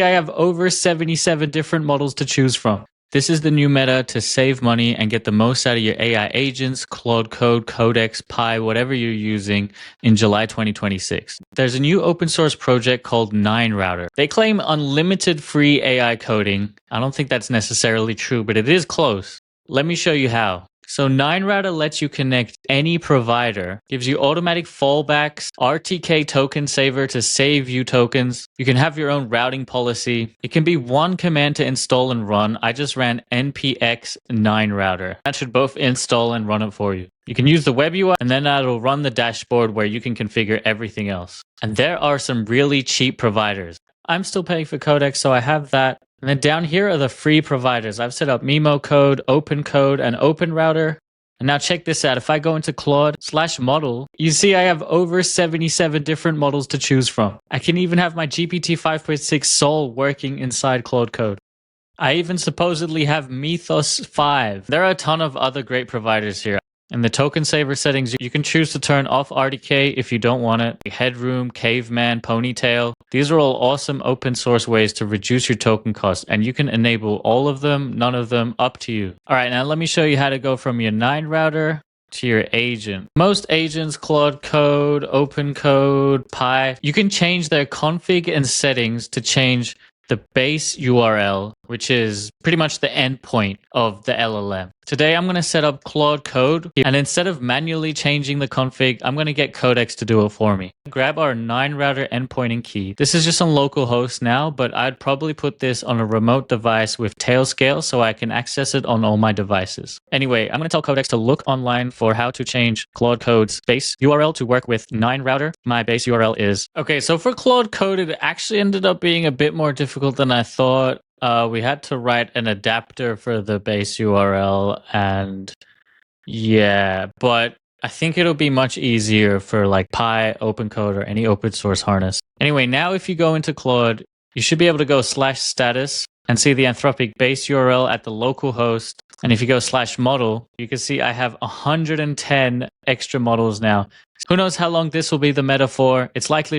I have over 77 different models to choose from. This is the new meta to save money and get the most out of your AI agents, Claude Code, Codex, Pi, whatever you're using in July 2026. There's a new open source project called 9Router. They claim unlimited free AI coding. I don't think that's necessarily true, but it is close. Let me show you how. So 9Router lets you connect any provider, gives you automatic fallbacks, RTK token saver to save you tokens. You can have your own routing policy. It can be one command to install and run. I just ran npx 9Router. That should both install and run it for you. You can use the web UI and then that'll run the dashboard where you can configure everything else. And there are some really cheap providers. I'm still paying for Codex, so I have that. And then down here are the free providers. I've set up Mimo Code, Open Code, and Open Router. And now check this out. If I go into Claude/model, you see I have over 77 different models to choose from. I can even have my GPT 5.6 Sol working inside Claude Code. I even supposedly have Mythos 5. There are a ton of other great providers here. In the token saver settings, you can choose to turn off RDK if you don't want it. Headroom, Caveman, Ponytail. These are all awesome open source ways to reduce your token cost, and you can enable all of them, none of them, up to you. All right, now let me show you how to go from your 9Router to your agent. Most agents, Claude Code, Open Code, Pi, you can change their config and settings to change the base URL, which is pretty much the endpoint of the LLM. Today, I'm going to set up Claude Code, and instead of manually changing the config, I'm going to get Codex to do it for me. Grab our 9Router endpoint and key. This is just on localhost now, but I'd probably put this on a remote device with Tailscale so I can access it on all my devices. Anyway, I'm going to tell Codex to look online for how to change Claude Code's base URL to work with 9Router. My base URL is... Okay, so for Claude Code, it actually ended up being a bit more difficult than I thought. We had to write an adapter for the base URL, and yeah, but I think it'll be much easier for like Pi, OpenCode, or any open source harness. Anyway, now if you go into Claude, you should be able to go /status and see the Anthropic base URL at the local host. And if you go /model, you can see I have 110 extra models now. Who knows how long this will be the meta for? It's likely to